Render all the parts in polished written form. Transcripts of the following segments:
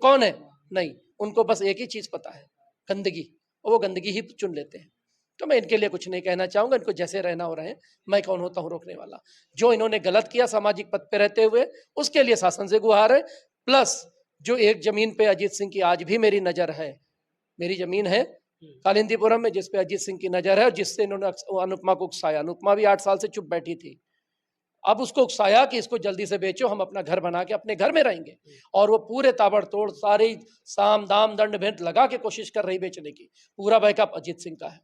कौन है? नहीं, उनको बस एक ही चीज पता है, गंदगी, और वो गंदगी ही चुन लेते हैं। तो मैं इनके लिए कुछ नहीं कहना चाहूंगा, इनको जैसे रहना हो रहे हैं, मैं कौन होता हूँ रोकने वाला। जो इन्होंने गलत किया सामाजिक पद पे रहते हुए, उसके लिए शासन से गुहार है। प्लस जो एक जमीन पे अजीत सिंह की आज भी मेरी नजर है, मेरी जमीन है कालिंदीपुरम में, जिसपे अजीत सिंह की नजर है, और जिससे इन्होंने अनुपमा को उकसाया। अनुपमा भी 8 साल से चुप बैठी थी, अब उसको उकसाया कि इसको जल्दी से बेचो, हम अपना घर बना के अपने घर में रहेंगे। और वो पूरे ताबड़तोड़ सारी साम दाम दंड भेंट लगा के कोशिश कर रही बेचने की। पूरा बैकअप अजीत सिंह का है,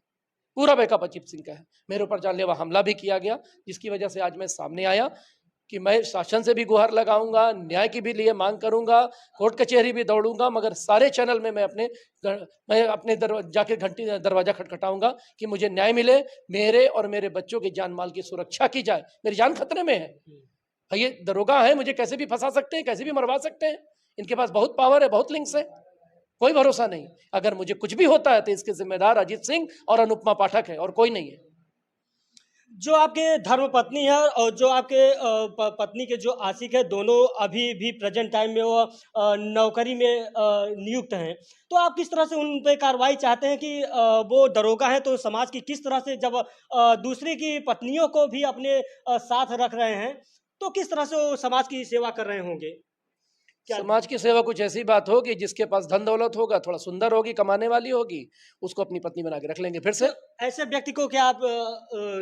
पूरा बैकअप अजीत सिंह का है। मेरे ऊपर जानलेवा हमला भी किया गया, जिसकी वजह से आज मैं सामने आया कि मैं शासन से भी गुहार लगाऊंगा, न्याय की भी लिए मांग करूंगा, कोर्ट कचहरी भी दौड़ूंगा, मगर सारे चैनल में मैं अपने जाके घंटी दरवाजा खटखटाऊंगा कि मुझे न्याय मिले, मेरे और मेरे बच्चों की जान माल की सुरक्षा की जाए। मेरी जान खतरे में है। ये दरोगा है, मुझे कैसे भी फंसा सकते हैं, कैसे भी मरवा सकते हैं। इनके पास बहुत पावर है, बहुत लिंक्स है, कोई भरोसा नहीं। अगर मुझे कुछ भी होता है तो इसके जिम्मेदार अजीत सिंह और अनुपमा पाठक है, और कोई नहीं है। जो आपके धर्म पत्नी है और जो आपके पत्नी के जो आशिक है, दोनों अभी भी प्रेजेंट टाइम में वो नौकरी में नियुक्त हैं। तो आप किस तरह से उन पे कार्रवाई चाहते हैं कि वो दरोगा है तो समाज की किस तरह से, जब दूसरी की पत्नियों को भी अपने साथ रख रहे हैं, तो किस तरह से वो समाज की सेवा कर रहे होंगे? क्या समाज की सेवा कुछ ऐसी बात होगी, जिसके पास धन दौलत होगा, थोड़ा सुंदर होगी, कमाने वाली होगी, उसको अपनी पत्नी बना के रख लेंगे फिर से। तो ऐसे व्यक्ति को क्या आप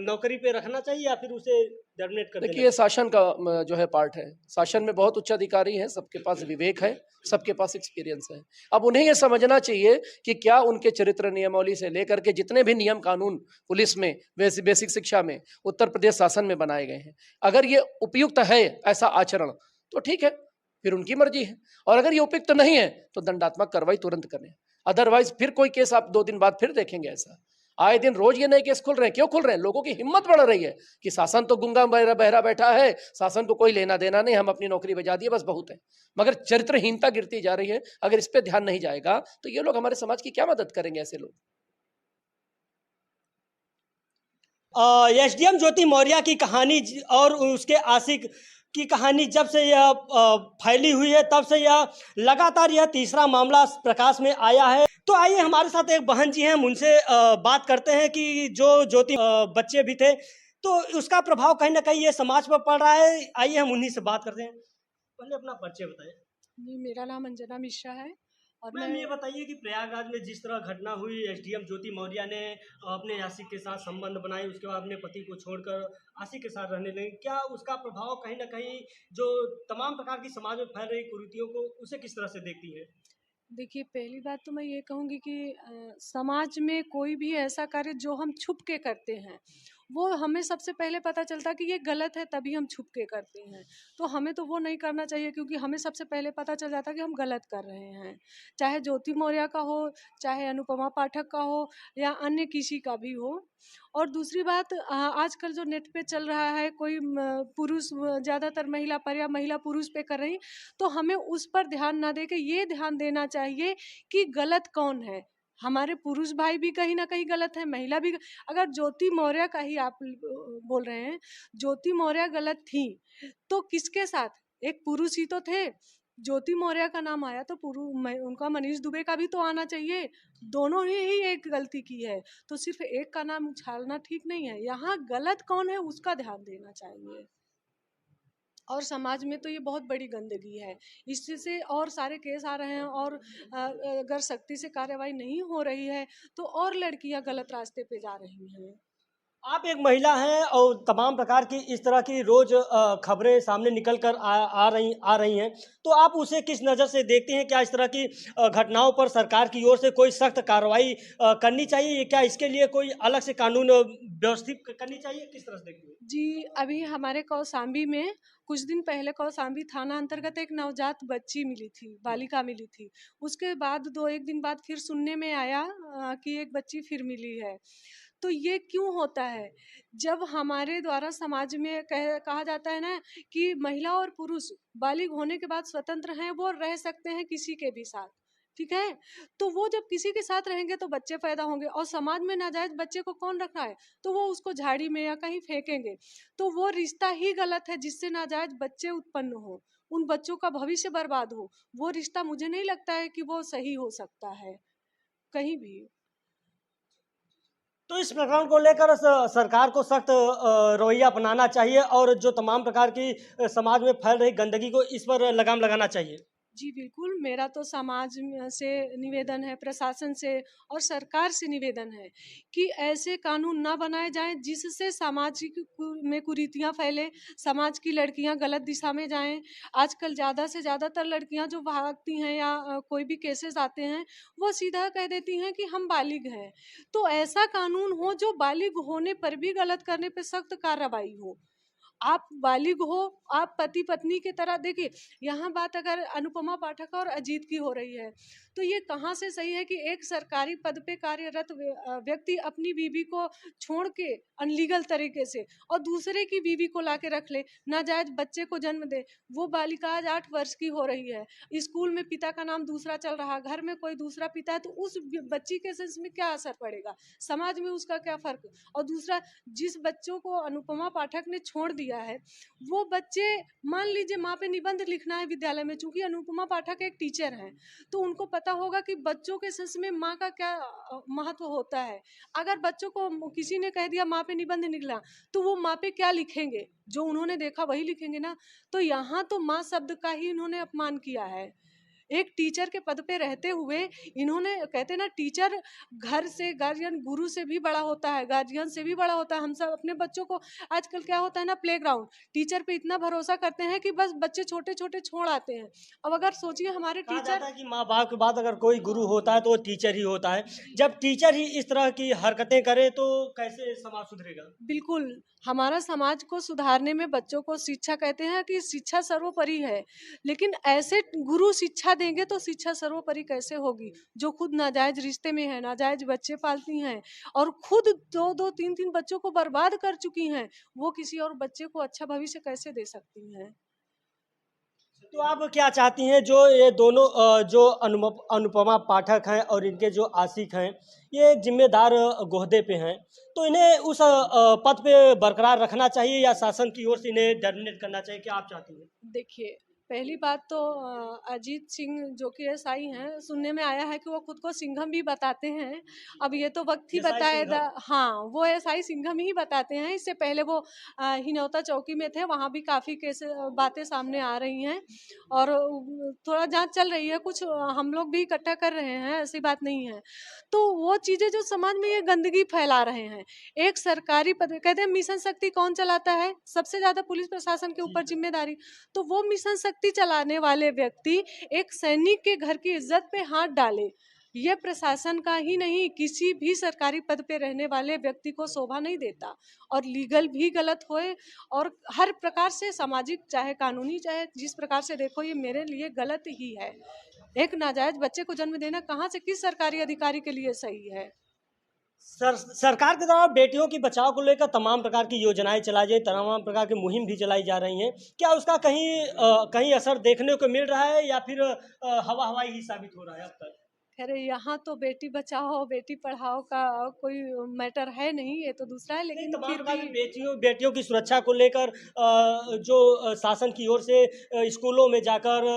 नौकरी पे रखना चाहिए या फिर उसे टर्मिनेट कर देना देखिए, ये चाहिए? शासन का जो है पार्ट है। शासन में बहुत उच्च अधिकारी हैं, सबके पास विवेक है, सबके पास एक्सपीरियंस है। अब उन्हें ये समझना चाहिए कि क्या उनके चरित्र नियमावली से लेकर के जितने भी नियम कानून पुलिस में, बेसिक शिक्षा में, उत्तर प्रदेश शासन में बनाए गए हैं, अगर ये उपयुक्त है ऐसा आचरण, तो ठीक है, फिर उनकी मर्जी है। और अगर ये उपयुक्त नहीं है तो दंडात्मक कार्रवाई तुरंत करें। अदरवाइज फिर कोई केस आप 2 दिन बाद फिर देखेंगे ऐसा। आए दिन रोज ये नए केस खुल रहे हैं। क्यों खुल रहे हैं? लोगों की हिम्मत बढ़ रही है कि शासन तो गुंगा बहरा बहरा बैठा है, शासन को कोई लेना देना नहीं, हम अपनी नौकरी बजा दिए, बस बहुत है। मगर चरित्रहीनता गिरती जा रही है। अगर इस पे ध्यान नहीं जाएगा तो ये लोग हमारे समाज की क्या मदद करेंगे? ऐसे लोग। एसडीएम ज्योति मौर्य की कहानी और उसके आशिक की कहानी जब से यह फैली हुई है, तब से यह लगातार यह तीसरा मामला प्रकाश में आया है। तो आइए, हमारे साथ एक बहन जी हैं, हम उनसे बात करते हैं कि जो ज्योति बच्चे भी थे, तो उसका प्रभाव कहीं ना कहीं ये समाज पर पड़ रहा है। आइए हम उन्हीं से बात करते हैं। पहले अपना परिचय बताएं। जी, मेरा नाम अंजना मिश्रा है और मैम, ये मैं बताइए कि प्रयागराज में जिस तरह घटना हुई, एसडीएम ज्योति मौर्य ने अपने आशिक के साथ संबंध बनाए, उसके बाद अपने पति को छोड़कर आशिक के साथ रहने लगे, क्या उसका प्रभाव कहीं ना कहीं जो तमाम प्रकार की समाज में फैल रही कुरीतियों को, उसे किस तरह से देखती है? देखिए, पहली बात तो मैं ये कहूँगी कि समाज में कोई भी ऐसा कार्य जो हम छुप के करते हैं, वो हमें सबसे पहले पता चलता कि ये गलत है, तभी हम छुप के करते हैं। तो हमें तो वो नहीं करना चाहिए, क्योंकि हमें सबसे पहले पता चल जाता कि हम गलत कर रहे हैं। चाहे ज्योति मौर्य का हो, चाहे अनुपमा पाठक का हो, या अन्य किसी का भी हो। और दूसरी बात, आजकल जो नेट पे चल रहा है, कोई पुरुष ज़्यादातर महिला पर या महिला पुरुष पे कर रही, तो हमें उस पर ध्यान ना दे के ये ध्यान देना चाहिए कि गलत कौन है। हमारे पुरुष भाई भी कहीं ना कहीं गलत है, महिला भी। अगर ज्योति मौर्य का ही आप बोल रहे हैं, ज्योति मौर्य गलत थी तो किसके साथ? एक पुरुष ही तो थे। ज्योति मौर्य का नाम आया तो उनका मनीष दुबे का भी तो आना चाहिए। दोनों ने ही एक गलती की है, तो सिर्फ एक का नाम उछालना ठीक नहीं है। यहाँ गलत कौन है उसका ध्यान देना चाहिए। और समाज में तो ये बहुत बड़ी गंदगी है, इससे से और सारे केस आ रहे हैं। और अगर सख्ती से कार्रवाई नहीं हो रही है तो और लड़कियां गलत रास्ते पे जा रही हैं। आप एक महिला हैं और तमाम प्रकार की इस तरह की रोज खबरें सामने निकल कर आ रही हैं, तो आप उसे किस नज़र से देखते हैं? क्या इस तरह की घटनाओं पर सरकार की ओर से कोई सख्त कार्रवाई करनी चाहिए? क्या इसके लिए कोई अलग से कानून व्यवस्थित करनी चाहिए? किस तरह से देखते हैं? जी, अभी हमारे कौशाम्बी में कुछ दिन पहले कौशाम्बी थाना अंतर्गत एक नवजात बच्ची मिली थी, बालिका मिली थी। उसके बाद 2-1 दिन बाद फिर सुनने में आया कि एक बच्ची फिर मिली है। तो ये क्यों होता है? जब हमारे द्वारा समाज में कहा जाता है ना कि महिला और पुरुष बालिग होने के बाद स्वतंत्र हैं, वो रह सकते हैं किसी के भी साथ, ठीक है? तो वो जब किसी के साथ रहेंगे तो बच्चे पैदा होंगे, और समाज में नाजायज बच्चे को कौन रख रहा है? तो वो उसको झाड़ी में या कहीं फेंकेंगे। तो वो रिश्ता ही गलत है जिससे नाजायज बच्चे उत्पन्न हो। उन बच्चों का भविष्य बर्बाद हो, वो रिश्ता मुझे नहीं लगता है कि वो सही हो सकता है कहीं भी। तो इस प्रकरण को लेकर सरकार को सख्त रवैया अपनाना चाहिए और जो तमाम प्रकार की समाज में फैल रही गंदगी को इस पर लगाम लगाना चाहिए। जी बिल्कुल, मेरा तो समाज से निवेदन है, प्रशासन से और सरकार से निवेदन है कि ऐसे कानून ना बनाए जाएँ जिससे सामाजिक में कुरीतियाँ फैले, समाज की लड़कियाँ गलत दिशा में जाएँ। आजकल ज़्यादा से ज़्यादातर लड़कियाँ जो भागती हैं या कोई भी केसेस आते हैं, वो सीधा कह देती हैं कि हम बालिग हैं। तो ऐसा कानून हो जो बालिग होने पर भी गलत करने पे सख्त कार्रवाई हो। आप बालिग हो, आप पति पत्नी की तरह देखिए, यहाँ बात अगर अनुपमा पाठक और अजीत की हो रही है, तो ये कहाँ से सही है कि एक सरकारी पद पे कार्यरत व्यक्ति अपनी बीवी को छोड़ के अनलीगल तरीके से और दूसरे की बीवी को लाके रख ले, नाजायज बच्चे को जन्म दे। वो बालिका आज 8 वर्ष की हो रही है, स्कूल में पिता का नाम दूसरा चल रहा, घर में कोई दूसरा पिता है, तो उस बच्ची के सेंस में क्या असर पड़ेगा, समाज में उसका क्या फर्क। और दूसरा, जिस बच्चों को अनुपमा पाठक ने छोड़ दिया है, वो बच्चे मान लीजिए माँ पे निबंध लिखना है विद्यालय में, चूंकि अनुपमा पाठक एक टीचर हैं तो उनको पता होगा कि बच्चों के सेंस में माँ का क्या महत्व होता है। अगर बच्चों को किसी ने कह दिया माँ पे निबंध निकला, तो वो माँ पे क्या लिखेंगे, जो उन्होंने देखा वही लिखेंगे ना। तो यहाँ तो माँ शब्द का ही इन्होंने अपमान किया है। एक टीचर के पद पे रहते हुए इन्होंने, कहते ना टीचर घर से, गार्जियन गुरु से भी बड़ा होता है, गार्जियन से भी बड़ा होता है। हम सब अपने बच्चों को, आजकल क्या होता है ना, प्लेग्राउंड टीचर पे इतना भरोसा करते हैं कि बस बच्चे छोटे छोटे छोड़ आते हैं। अब अगर सोचिए हमारे कहा टीचर, जाता है कि माँ बाप के बाद अगर कोई गुरु होता है तो वो टीचर ही होता है। जब टीचर ही इस तरह की हरकतें करे तो कैसे समाज सुधरेगा? बिल्कुल, हमारा समाज को सुधारने में बच्चों को शिक्षा, कहते हैं कि शिक्षा सर्वोपरि है, लेकिन ऐसे गुरु शिक्षा देंगे तो शिक्षा सर्वोपरि कैसे होगी, जो खुद नाजायज रिश्ते में है, नाजायज बच्चे पालती हैं और खुद 2-2 3-3 बच्चों को बर्बाद कर चुकी हैं, वो किसी और बच्चे को अच्छा भविष्य कैसे दे सकती हैं। तो आप क्या चाहती हैं जो ये दोनों जो अनुपमा पाठक हैं और इनके जो आशिक हैं, ये जिम्मेदार ओहदे पे हैं, तो इन्हें उस पद पे बरकरार रखना चाहिए या शासन की ओर से इन्हें टर्मिनेट करना चाहिए? क्या आप चाहती हैं? देखिए, पहली बात तो अजीत सिंह जो कि एसआई हैं, सुनने में आया है कि वो खुद को सिंघम भी बताते हैं। अब ये तो वक्त ही एसआई बताएगा। सिंघम? हाँ, वो एसआई सिंघम ही बताते हैं। इससे पहले वो हिनौता चौकी में थे, वहाँ भी काफ़ी केस बातें सामने आ रही हैं और थोड़ा जांच चल रही है, कुछ हम लोग भी इकट्ठा कर रहे हैं, ऐसी बात नहीं है। तो वो चीज़ें जो समाज में ये गंदगी फैला रहे हैं, एक सरकारी पद, कहते हैं मिशन शक्ति कौन चलाता है? सबसे ज़्यादा पुलिस प्रशासन के ऊपर जिम्मेदारी। तो वो मिशन शक्ति चलाने वाले व्यक्ति एक सैनिक के घर की इज्जत पे हाथ डाले, ये प्रशासन का ही नहीं, किसी भी सरकारी पद पे रहने वाले व्यक्ति को शोभा नहीं देता। और लीगल भी गलत होए और हर प्रकार से, सामाजिक चाहे कानूनी, चाहे जिस प्रकार से देखो, ये मेरे लिए गलत ही है। एक नाजायज बच्चे को जन्म देना कहाँ से, किस सरकारी अधिकारी के लिए सही है? सरकार के द्वारा बेटियों की बचाव को लेकर तमाम प्रकार की योजनाएं चलाई जाए, तमाम प्रकार की मुहिम भी चलाई जा रही हैं। क्या उसका कहीं असर देखने को मिल रहा है या फिर हवा हवाई ही साबित हो रहा है अब तक? खैर, यहाँ तो बेटी बचाओ बेटी पढ़ाओ का कोई मैटर है नहीं, ये तो दूसरा है, नहीं, लेकिन तमाम फिर प्रकार भी की बेटियों बेटियों की सुरक्षा को लेकर जो शासन की ओर से स्कूलों में जाकर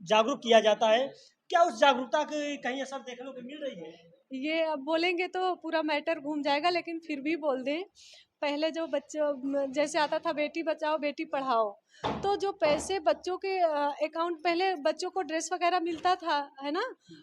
जागरूक किया जाता है, क्या उस जागरूकता की कहीं असर देखने को मिल रही है? ये अब बोलेंगे तो पूरा मैटर घूम जाएगा, लेकिन फिर भी बोल दें। पहले जो बच्चों जैसे आता था बेटी बचाओ बेटी पढ़ाओ, तो जो पैसे बच्चों के अकाउंट, पहले बच्चों को ड्रेस वगैरह मिलता था, है ना,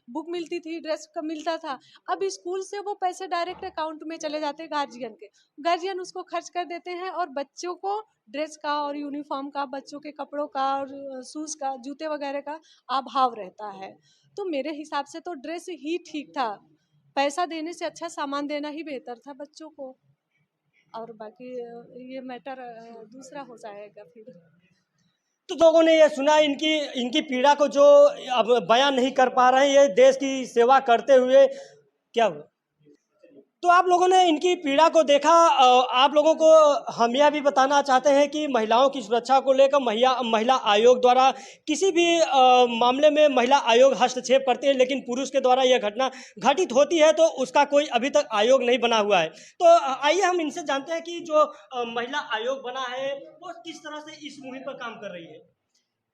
बुक मिलती थी, ड्रेस का मिलता था। अब स्कूल से वो पैसे डायरेक्ट अकाउंट में चले जाते हैं गार्जियन के, गार्जियन उसको खर्च कर देते हैं और बच्चों को ड्रेस का और यूनिफॉर्म का, बच्चों के कपड़ों का और शूज़ का, जूते वगैरह का अभाव रहता है। तो मेरे हिसाब से तो ड्रेस ही ठीक था, पैसा देने से अच्छा सामान देना ही बेहतर था बच्चों को। और बाकी ये मैटर दूसरा हो जाएगा फिर। तो लोगों ने ये सुना, इनकी इनकी पीड़ा को जो अब बयान नहीं कर पा रहे हैं, ये देश की सेवा करते हुए क्या हुआ? तो आप लोगों ने इनकी पीड़ा को देखा। आप लोगों को हम यह भी बताना चाहते हैं कि महिलाओं की सुरक्षा को लेकर महिला आयोग द्वारा किसी भी मामले में महिला आयोग हस्तक्षेप करते हैं, लेकिन पुरुष के द्वारा यह घटना घटित होती है तो उसका कोई अभी तक आयोग नहीं बना हुआ है। तो आइए हम इनसे जानते हैं कि जो महिला आयोग बना है वो किस तरह से इस मुहिम पर काम कर रही है।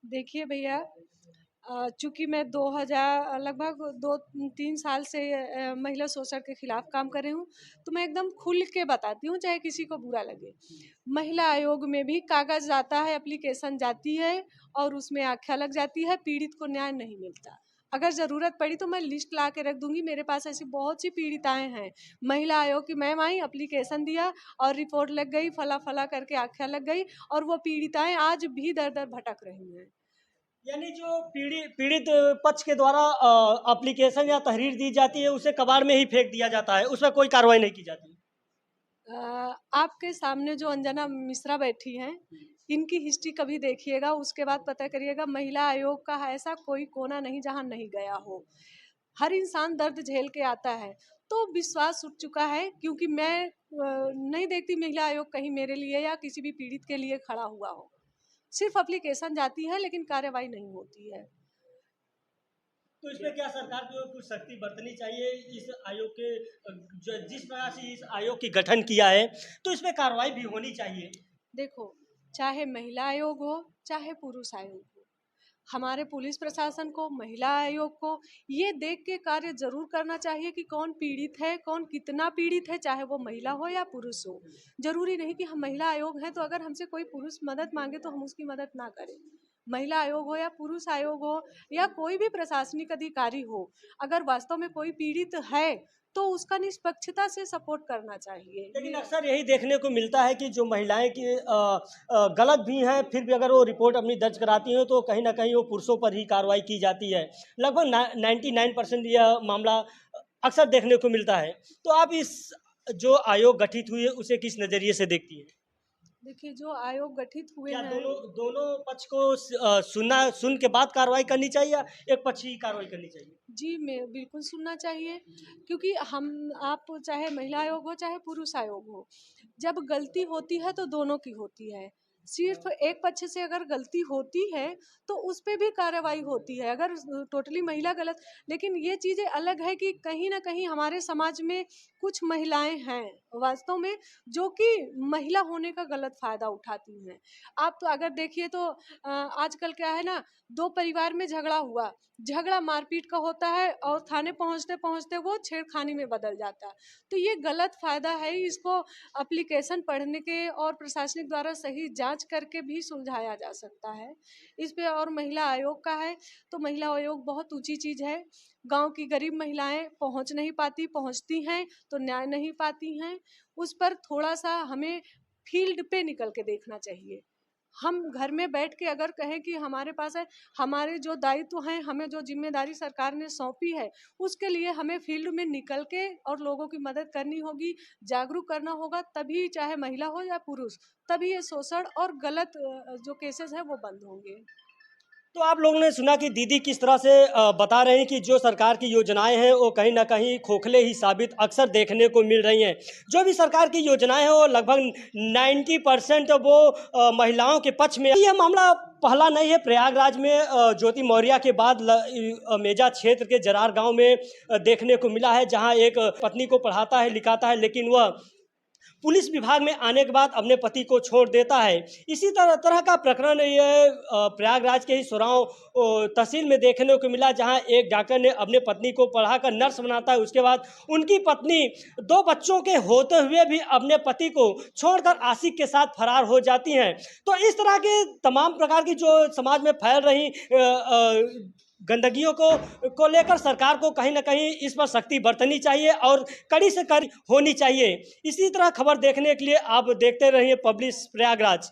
देखिए भैया, चूँकि मैं 2000 लगभग 2-3 साल से महिला शोषण के खिलाफ काम कर रही हूँ, तो मैं एकदम खुल के बताती हूँ, चाहे किसी को बुरा लगे। महिला आयोग में भी कागज़ आता है, एप्लीकेशन जाती है और उसमें आख्या लग जाती है, पीड़ित को न्याय नहीं मिलता। अगर ज़रूरत पड़ी तो मैं लिस्ट ला के रख दूँगी, मेरे पास ऐसी बहुत सी पीड़िताएँ हैं। महिला आयोग की मैम आई, एप्लीकेशन दिया और रिपोर्ट लग गई, फला-फला करके आख्या लग गई और वो पीड़िताएँ आज भी दर-दर भटक रही हैं। यानी जो पीड़ित पक्ष के द्वारा एप्लीकेशन या तहरीर दी जाती है उसे कबाड़ में ही फेंक दिया जाता है, उसमें कोई कार्रवाई नहीं की जाती। आपके सामने जो अंजना मिश्रा बैठी हैं, इनकी हिस्ट्री कभी देखिएगा, उसके बाद पता करिएगा महिला आयोग का ऐसा कोई कोना नहीं जहाँ नहीं गया हो। हर इंसान दर्द झेल के आता है, तो विश्वास उठ चुका है, क्योंकि मैं नहीं देखती महिला आयोग कहीं मेरे लिए या किसी भी पीड़ित के लिए खड़ा हुआ हो। सिर्फ एप्लीकेशन जाती है लेकिन कार्रवाई नहीं होती है। तो इसमें क्या सरकार को कुछ सख्ती बरतनी चाहिए इस आयोग के जिस प्रकार से इस आयोग की गठन किया है, तो इसमें कार्रवाई भी होनी चाहिए। देखो, चाहे महिला आयोग हो, चाहे पुरुष आयोग हो, हमारे पुलिस प्रशासन को, महिला आयोग को ये देख के कार्य जरूर करना चाहिए कि कौन पीड़ित है, कौन कितना पीड़ित है, चाहे वो महिला हो या पुरुष हो। जरूरी नहीं कि हम महिला आयोग हैं तो अगर हमसे कोई पुरुष मदद मांगे तो हम उसकी मदद ना करें। महिला आयोग हो या पुरुष आयोग हो या कोई भी प्रशासनिक अधिकारी हो, अगर वास्तव में कोई पीड़ित है तो उसका निष्पक्षता से सपोर्ट करना चाहिए। लेकिन अक्सर यही देखने को मिलता है कि जो महिलाएं की गलत भी हैं, फिर भी अगर वो रिपोर्ट अपनी दर्ज कराती हैं तो कहीं ना कहीं वो पुरुषों पर ही कार्रवाई की जाती है। लगभग 99% यह मामला अक्सर देखने को मिलता है। तो आप इस जो आयोग गठित हुई है उसे किस नज़रिए से देखती हैं? देखिए, जो आयोग गठित हुए क्या हैं, दोनों पक्ष को सुन के बाद कार्रवाई करनी चाहिए या एक पक्ष ही कार्रवाई करनी चाहिए? जी, मैं बिल्कुल सुनना चाहिए, क्योंकि हम आप चाहे महिला आयोग हो चाहे पुरुष आयोग हो, जब गलती होती है तो दोनों की होती है। सिर्फ एक पक्ष से अगर गलती होती है तो उस पे भी कार्रवाई होती है, अगर टोटली महिला गलत। लेकिन ये चीज़ें अलग है कि कहीं ना कहीं हमारे समाज में कुछ महिलाएं हैं वास्तव में जो कि महिला होने का गलत फायदा उठाती हैं। आप तो अगर देखिए तो आजकल क्या है ना, दो परिवार में झगड़ा हुआ, झगड़ा मारपीट का होता है और थाने पहुंचते पहुंचते वो छेड़खानी में बदल जाता है। तो ये गलत फायदा है, इसको एप्लीकेशन पढ़ने के और प्रशासनिक द्वारा सही जांच करके भी सुलझाया जा सकता है इस पे। और महिला आयोग का है तो महिला आयोग बहुत ऊंची चीज है। गांव की गरीब महिलाएं पहुंच नहीं पाती, पहुंचती हैं तो न्याय नहीं पाती हैं। उस पर थोड़ा सा हमें फील्ड पे निकल के देखना चाहिए। हम घर में बैठ के अगर कहें कि हमारे पास है, हमारे जो दायित्व हैं, हमें जो जिम्मेदारी सरकार ने सौंपी है, उसके लिए हमें फील्ड में निकल के और लोगों की मदद करनी होगी, जागरूक करना होगा, तभी चाहे महिला हो या पुरुष, तभी ये शोषण और गलत जो केसेस हैं वो बंद होंगे। तो आप लोगों ने सुना कि दीदी किस तरह से बता रहे हैं कि जो सरकार की योजनाएं हैं वो कहीं ना कहीं खोखले ही साबित अक्सर देखने को मिल रही हैं। जो भी सरकार की योजनाएं हैं वो लगभग 90% वो महिलाओं के पक्ष में। यह मामला पहला नहीं है। प्रयागराज में ज्योति मौर्या के बाद मेजा क्षेत्र के जरार गांव में देखने को मिला है, जहां एक पत्नी को पढ़ाता है लिखाता है, लेकिन वह पुलिस विभाग में आने के बाद अपने पति को छोड़ देता है। इसी तरह का प्रकरण ये प्रयागराज के ही सोराव तहसील में देखने को मिला, जहां एक डॉक्टर ने अपने पत्नी को पढ़ाकर नर्स बनाता है, उसके बाद उनकी पत्नी 2 बच्चों के होते हुए भी अपने पति को छोड़कर आशिक के साथ फरार हो जाती हैं। तो इस तरह के तमाम प्रकार की जो समाज में फैल रही गंदगियों को लेकर सरकार को कहीं ना कहीं इस पर सख्ती बरतनी चाहिए और कड़ी से कड़ी होनी चाहिए। इसी तरह खबर देखने के लिए आप देखते रहिए पब्लिश प्रयागराज।